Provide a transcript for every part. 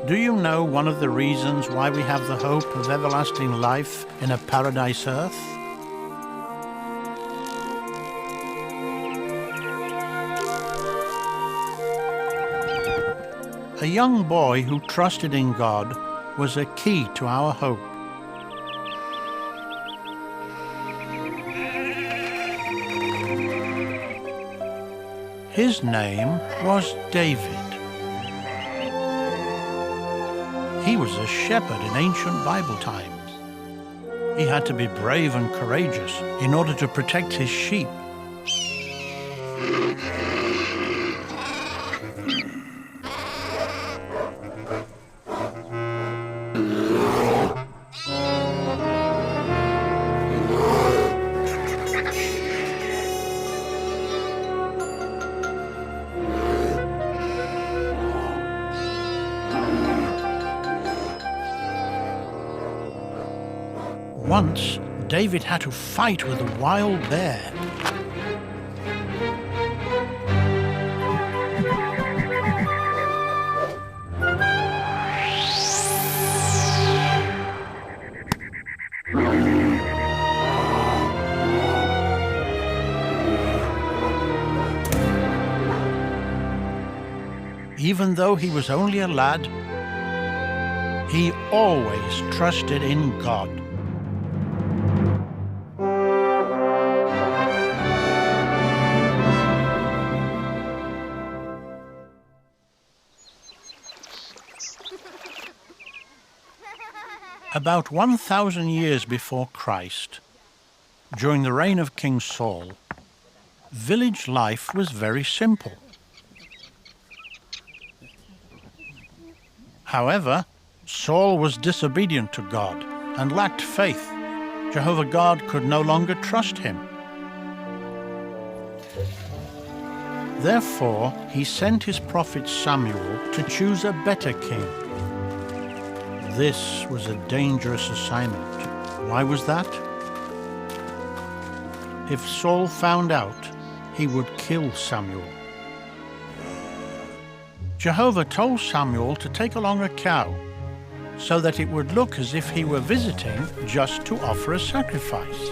Do you know one of the reasons why we have the hope of everlasting life in a paradise earth? A young boy who trusted in God was a key to our hope. His name was David. He was a shepherd in ancient Bible times. He had to be brave and courageous in order to protect his sheep. Once, David had to fight with a wild bear. Even though he was only a lad, he always trusted in God. About 1,000 years before Christ, during the reign of King Saul, village life was very simple. However, Saul was disobedient to God and lacked faith. Jehovah God could no longer trust him. Therefore, he sent his prophet Samuel to choose a better king. This was a dangerous assignment. Why was that? If Saul found out, he would kill Samuel. Jehovah told Samuel to take along a cow, so that it would look as if he were visiting just to offer a sacrifice.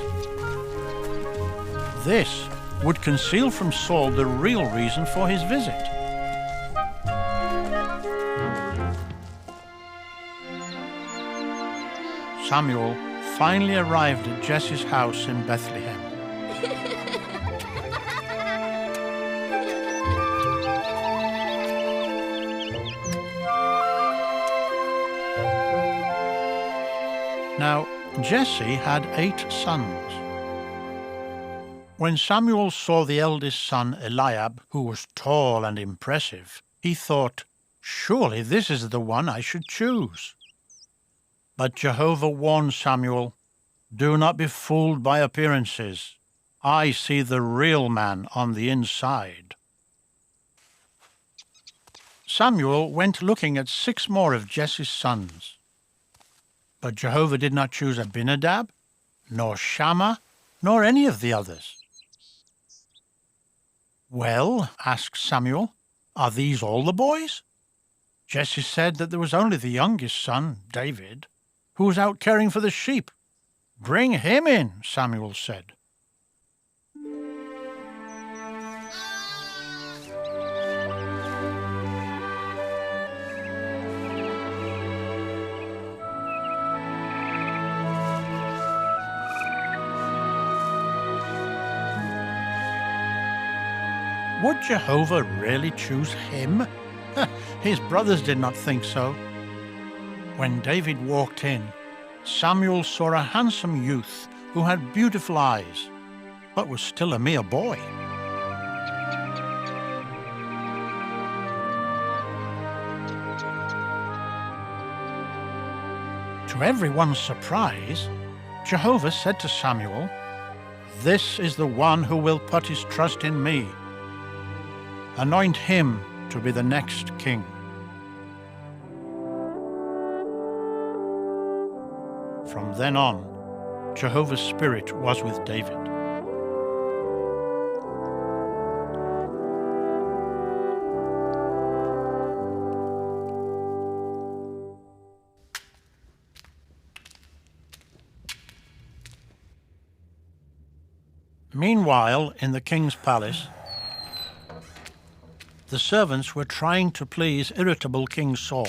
This would conceal from Saul the real reason for his visit. Samuel finally arrived at Jesse's house in Bethlehem. Now, Jesse had 8 sons. When Samuel saw the eldest son, Eliab, who was tall and impressive, he thought, "Surely this is the one I should choose." But Jehovah warned Samuel, "Do not be fooled by appearances. I see the real man on the inside." Samuel went looking at 6 more of Jesse's sons. But Jehovah did not choose Abinadab, nor Shammah, nor any of the others. "Well," asked Samuel, "are these all the boys?" Jesse said that there was only the youngest son, David, who was out caring for the sheep. "Bring him in," Samuel said. Would Jehovah really choose him? His brothers did not think so. When David walked in, Samuel saw a handsome youth who had beautiful eyes, but was still a mere boy. To everyone's surprise, Jehovah said to Samuel, "This is the one who will put his trust in me. Anoint him to be the next king." From then on, Jehovah's Spirit was with David. Meanwhile, in the king's palace, the servants were trying to please irritable King Saul.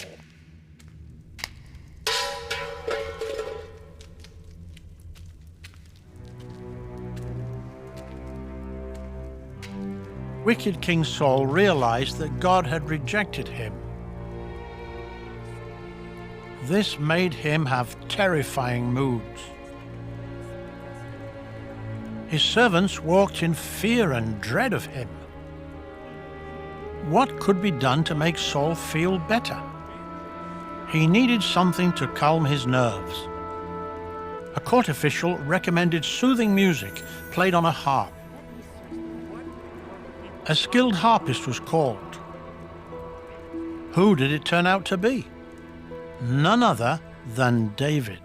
Wicked King Saul realized that God had rejected him. This made him have terrifying moods. His servants walked in fear and dread of him. What could be done to make Saul feel better? He needed something to calm his nerves. A court official recommended soothing music played on a harp. A skilled harpist was called. Who did it turn out to be? None other than David.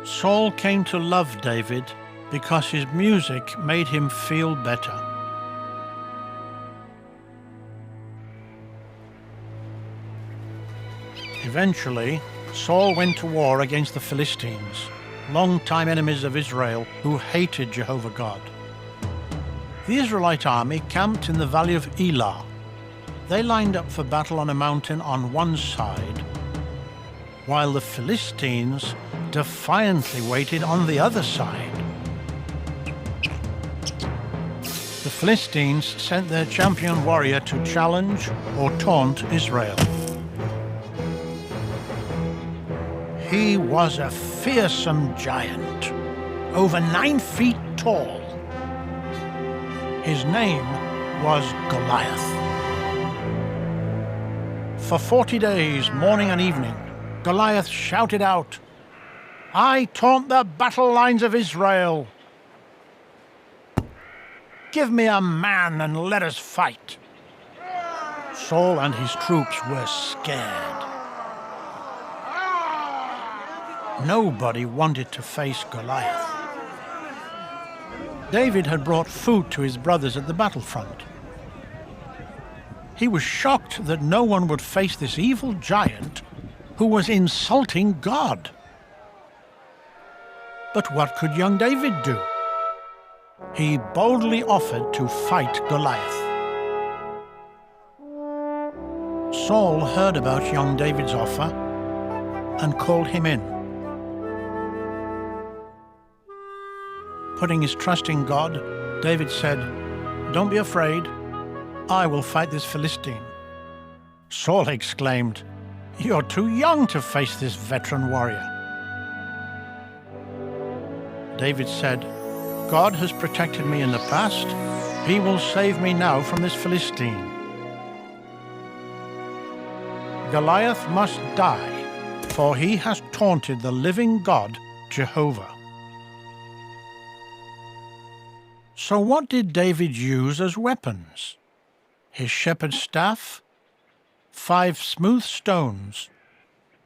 Saul came to love David because his music made him feel better. Eventually, Saul went to war against the Philistines, longtime enemies of Israel who hated Jehovah God. The Israelite army camped in the valley of Elah. They lined up for battle on a mountain on one side, while the Philistines defiantly waited on the other side. The Philistines sent their champion warrior to challenge or taunt Israel. He was a fearsome giant, over 9 feet tall. His name was Goliath. For 40 days, morning and evening, Goliath shouted out, "I taunt the battle lines of Israel. Give me a man and let us fight." Saul and his troops were scared. Nobody wanted to face Goliath. David had brought food to his brothers at the battlefront. He was shocked that no one would face this evil giant who was insulting God. But what could young David do? He boldly offered to fight Goliath. Saul heard about young David's offer and called him in. Putting his trust in God, David said, "Don't be afraid. I will fight this Philistine." Saul exclaimed, "You're too young to face this veteran warrior." David said, "God has protected me in the past. He will save me now from this Philistine. Goliath must die, for he has taunted the living God, Jehovah." So what did David use as weapons? His shepherd's staff, 5 smooth stones,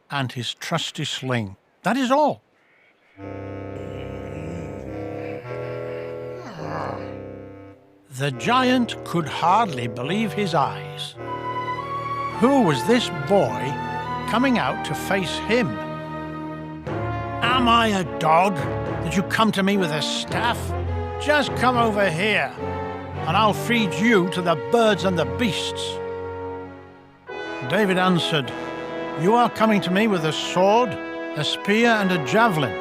and his trusty sling. That is all. The giant could hardly believe his eyes. Who was this boy coming out to face him? "Am I a dog that you come to me with a staff? Just come over here, and I'll feed you to the birds and the beasts." David answered, "You are coming to me with a sword, a spear, and a javelin.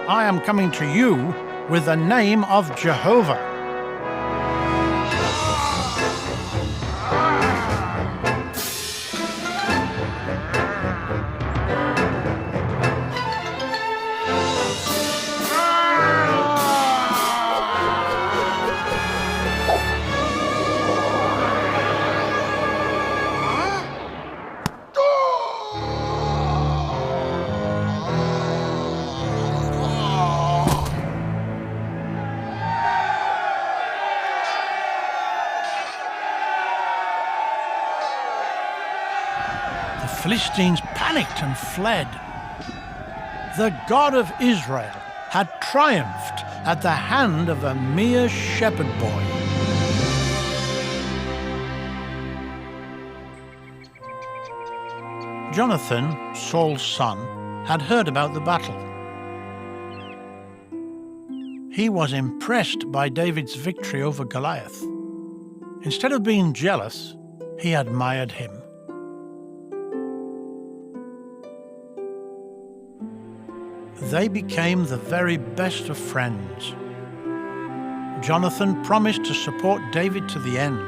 I am coming to you with the name of Jehovah." The Philistines panicked and fled. The God of Israel had triumphed at the hand of a mere shepherd boy. Jonathan, Saul's son, had heard about the battle. he was impressed by David's victory over Goliath. Instead of being jealous, he admired him. They became the very best of friends. Jonathan promised to support David to the end.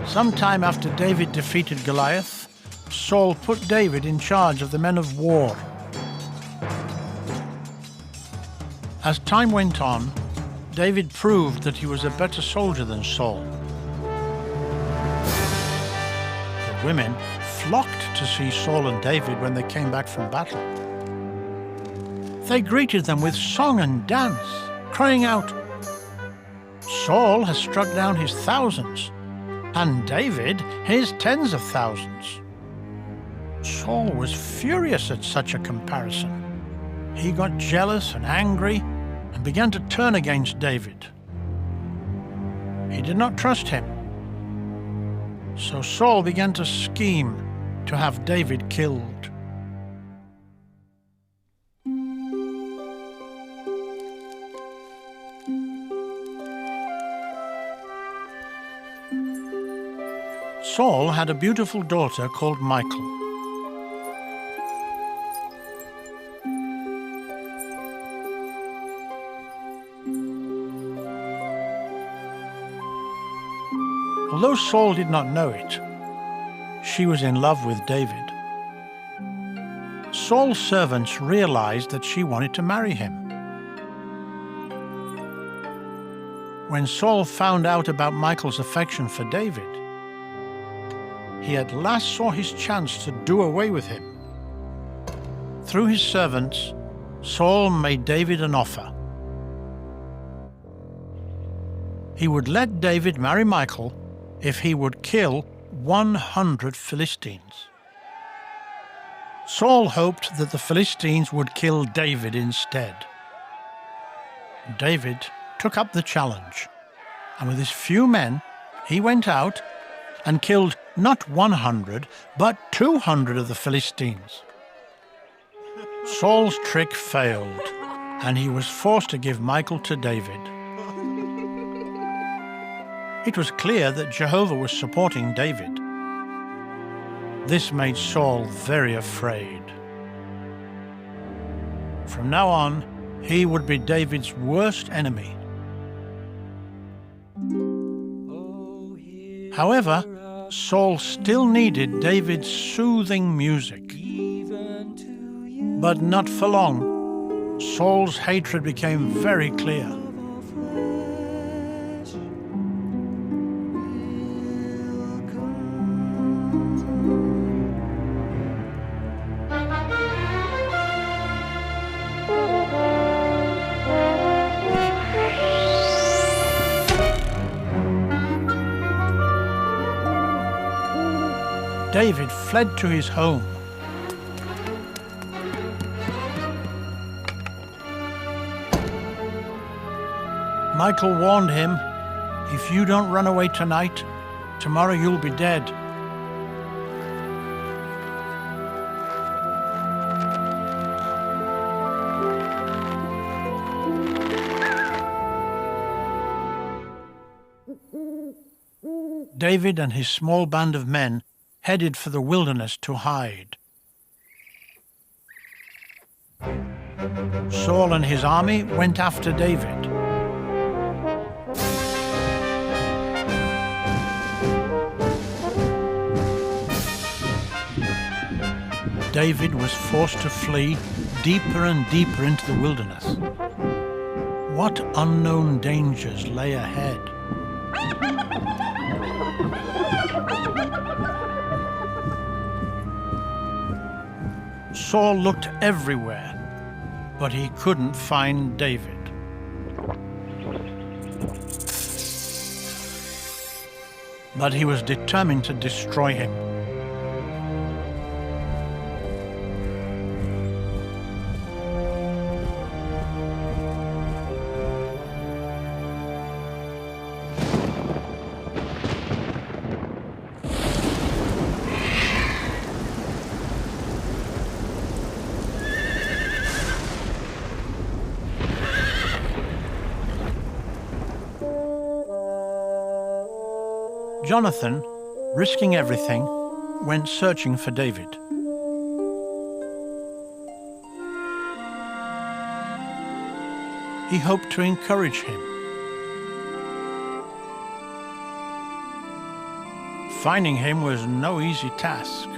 Sometime after David defeated Goliath, Saul put David in charge of the men of war. As time went on, David proved that he was a better soldier than Saul. The women flocked to see Saul and David when they came back from battle. They greeted them with song and dance, crying out, "Saul has struck down his thousands, and David his tens of thousands." Saul was furious at such a comparison. He got jealous and angry and began to turn against David. He did not trust him. So Saul began to scheme to have David killed. Saul had a beautiful daughter called Michal. Although Saul did not know it, she was in love with David. Saul's servants realized that she wanted to marry him. When Saul found out about Michal's affection for David, he at last saw his chance to do away with him. Through his servants, Saul made David an offer. He would let David marry Michal if he would kill 100 Philistines. Saul hoped that the Philistines would kill David instead. David took up the challenge, and with his few men, he went out and killed not 100, but 200 of the Philistines. Saul's trick failed, and he was forced to give Michal to David. It was clear that Jehovah was supporting David. This made Saul very afraid. From now on, he would be David's worst enemy. However, Saul still needed David's soothing music. But not for long. Saul's hatred became very clear. David fled to his home. Michal warned him, "If you don't run away tonight, tomorrow you'll be dead." David and his small band of men headed for the wilderness to hide. Saul and his army went after David. David was forced to flee deeper and deeper into the wilderness. What unknown dangers lay ahead? Saul looked everywhere, but he couldn't find David. But he was determined to destroy him. Jonathan, risking everything, went searching for David. He hoped to encourage him. Finding him was no easy task.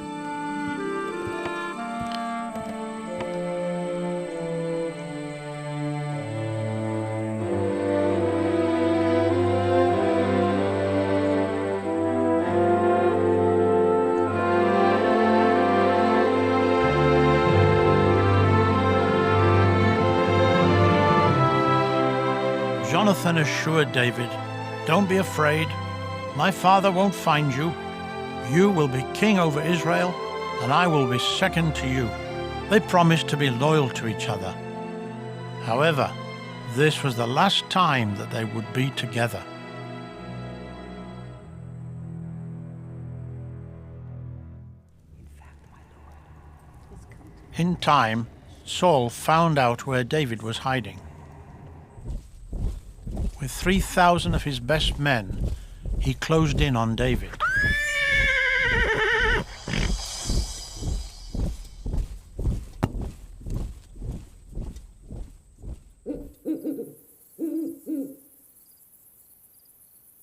Jonathan assured David, "Don't be afraid. My father won't find you. You will be king over Israel, and I will be second to you." They promised to be loyal to each other. However, this was the last time that they would be together. In time, Saul found out where David was hiding. With 3,000 of his best men, he closed in on David.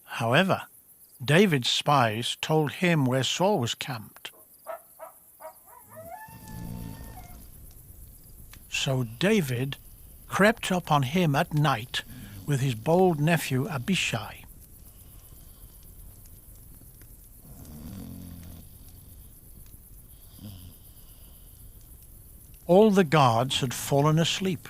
However, David's spies told him where Saul was camped. So David crept up on him at night with his bold nephew Abishai. All the guards had fallen asleep.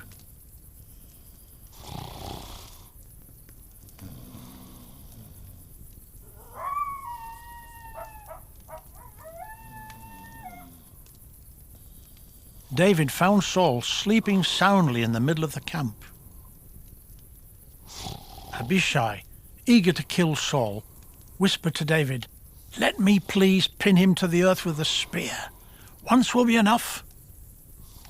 David found Saul sleeping soundly in the middle of the camp. Abishai, eager to kill Saul, whispered to David, "Let me please pin him to the earth with a spear. Once will be enough."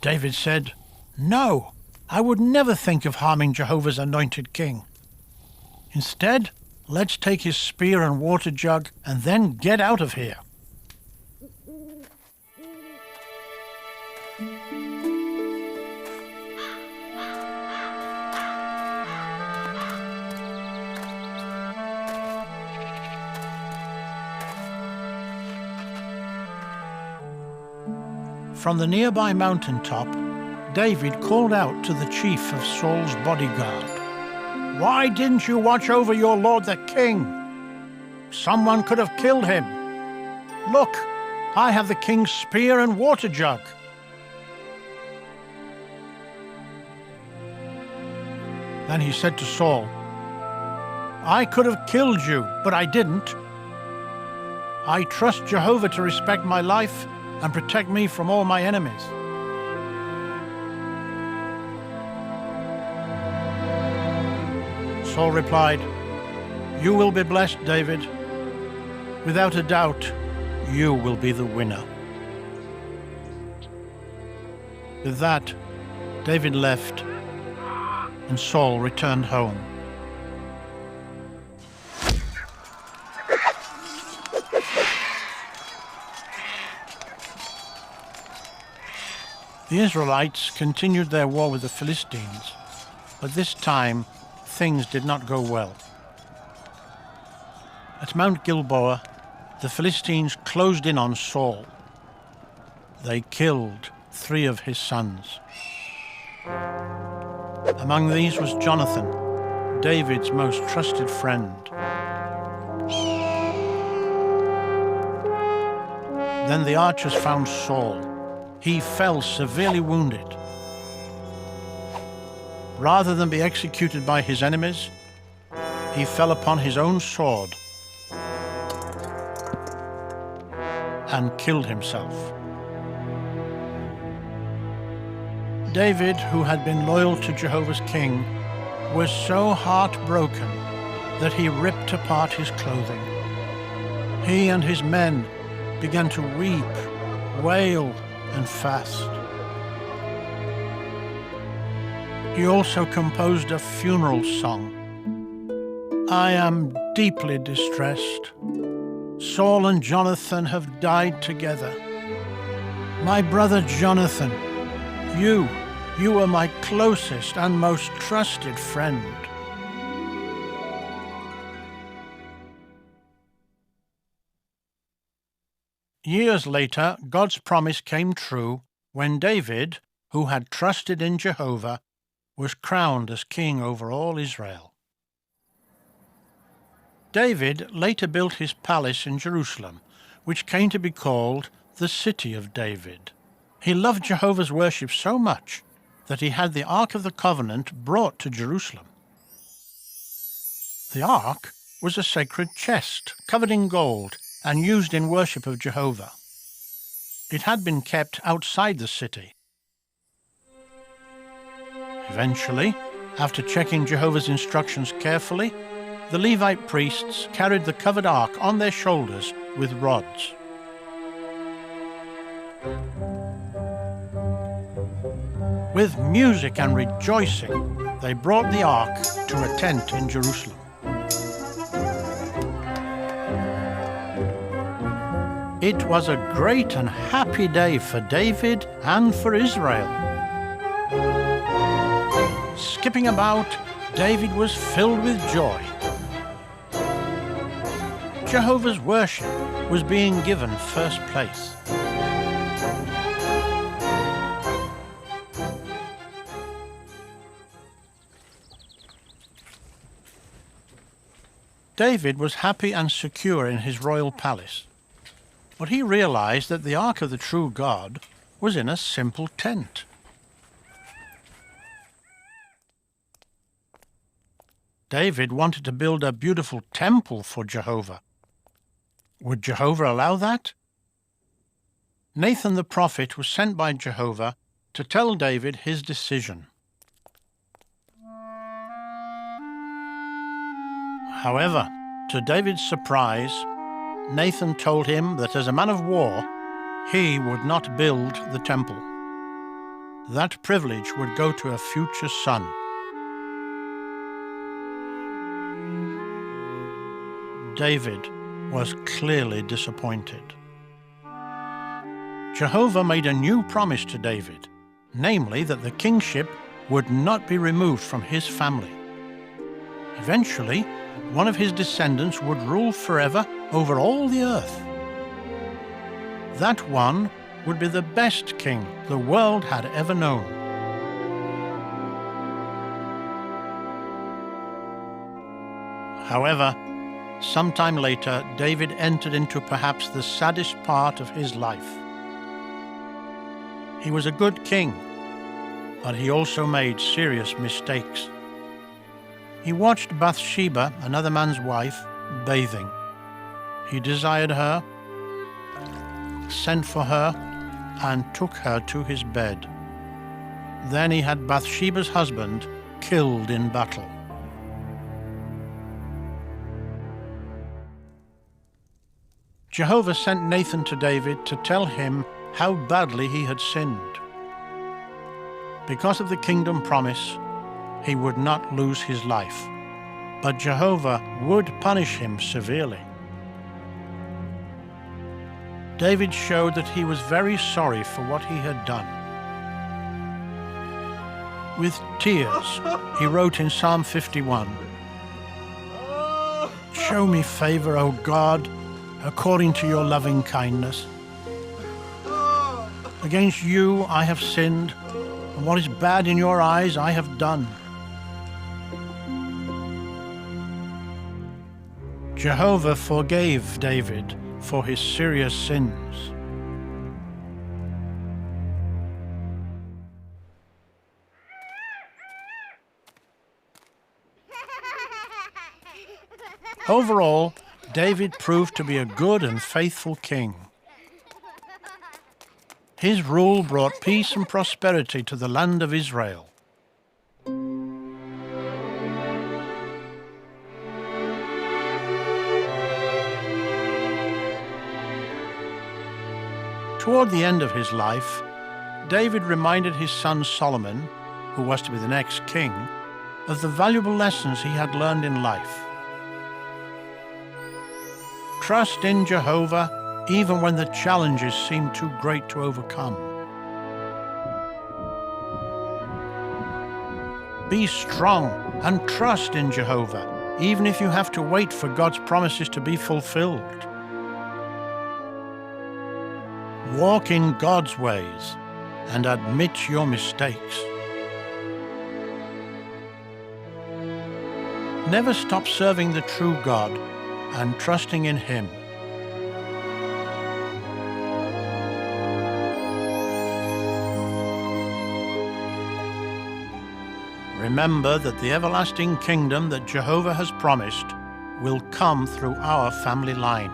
David said, "No, I would never think of harming Jehovah's anointed king. Instead, let's take his spear and water jug and then get out of here." From the nearby mountaintop, David called out to the chief of Saul's bodyguard, "Why didn't you watch over your lord the king? Someone could have killed him. Look, I have the king's spear and water jug." Then he said to Saul, "I could have killed you, but I didn't. I trust Jehovah to respect my life and protect me from all my enemies." Saul replied, "You will be blessed, David. Without a doubt, you will be the winner." With that, David left, and Saul returned home. The Israelites continued their war with the Philistines, but this time things did not go well. At Mount Gilboa, the Philistines closed in on Saul. They killed 3 of his sons. Among these was Jonathan, David's most trusted friend. Then the archers found Saul. He fell severely wounded. Rather than be executed by his enemies, he fell upon his own sword and killed himself. David, who had been loyal to Jehovah's king, was so heartbroken that he ripped apart his clothing. He and his men began to weep, wail, and fast. He also composed a funeral song. "I am deeply distressed. Saul and Jonathan have died together. My brother Jonathan, you were my closest and most trusted friend. Years later, God's promise came true when David, who had trusted in Jehovah, was crowned as king over all Israel. David later built his palace in Jerusalem, which came to be called the City of David. He loved Jehovah's worship so much that he had the Ark of the Covenant brought to Jerusalem. The Ark was a sacred chest covered in gold and used in worship of Jehovah. It had been kept outside the city. Eventually, after checking Jehovah's instructions carefully, the Levite priests carried the covered ark on their shoulders with rods. With music and rejoicing, they brought the ark to a tent in Jerusalem. It was a great and happy day for David and for Israel. Skipping about, David was filled with joy. Jehovah's worship was being given first place. David was happy and secure in his royal palace, but he realized that the Ark of the true God was in a simple tent. David wanted to build a beautiful temple for Jehovah. Would Jehovah allow that? Nathan the prophet was sent by Jehovah to tell David his decision. However, to David's surprise, Nathan told him that as a man of war, he would not build the temple. That privilege would go to a future son. David was clearly disappointed. Jehovah made a new promise to David, namely that the kingship would not be removed from his family. Eventually, one of his descendants would rule forever over all the earth. That one would be the best king the world had ever known. However, sometime later, David entered into perhaps the saddest part of his life. He was a good king, but he also made serious mistakes. He watched Bathsheba, another man's wife, bathing. He desired her, sent for her, and took her to his bed. Then he had Bathsheba's husband killed in battle. Jehovah sent Nathan to David to tell him how badly he had sinned. Because of the kingdom promise, he would not lose his life, but Jehovah would punish him severely. David showed that he was very sorry for what he had done. With tears, he wrote in Psalm 51, "Show me favor, O God, according to your loving kindness. Against you I have sinned, and what is bad in your eyes I have done." Jehovah forgave David for his serious sins. Overall, David proved to be a good and faithful king. His rule brought peace and prosperity to the land of Israel. Toward the end of his life, David reminded his son Solomon, who was to be the next king, of the valuable lessons he had learned in life. trust in Jehovah even when the challenges seem too great to overcome. Be strong and trust in Jehovah, even if you have to wait for God's promises to be fulfilled. Walk in God's ways and admit your mistakes. Never stop serving the true God and trusting in Him. Remember that the everlasting kingdom that Jehovah has promised will come through our family line.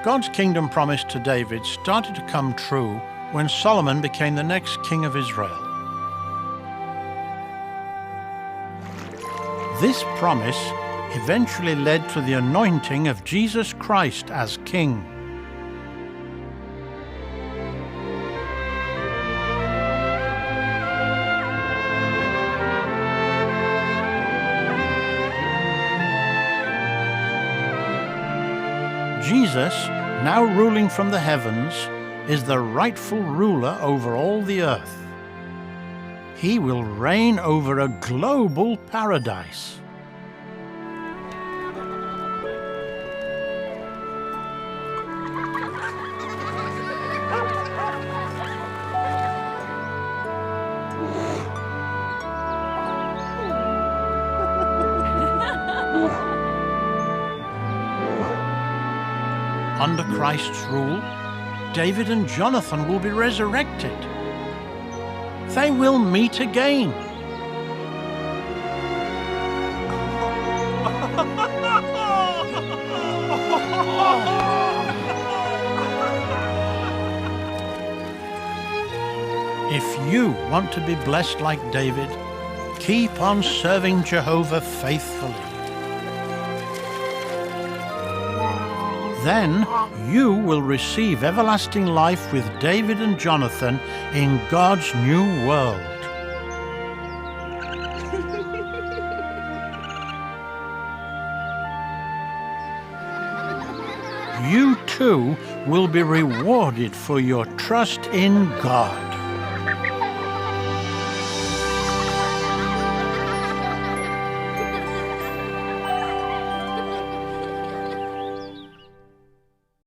God's kingdom promise to David started to come true when Solomon became the next king of Israel. This promise eventually led to the anointing of Jesus Christ as king. Jesus, now ruling from the heavens, is the rightful ruler over all the earth. He will reign over a global paradise. Under Christ's rule, David and Jonathan will be resurrected. They will meet again. If you want to be blessed like David, keep on serving Jehovah faithfully. Then you will receive everlasting life with David and Jonathan in God's new world. You too will be rewarded for your trust in God.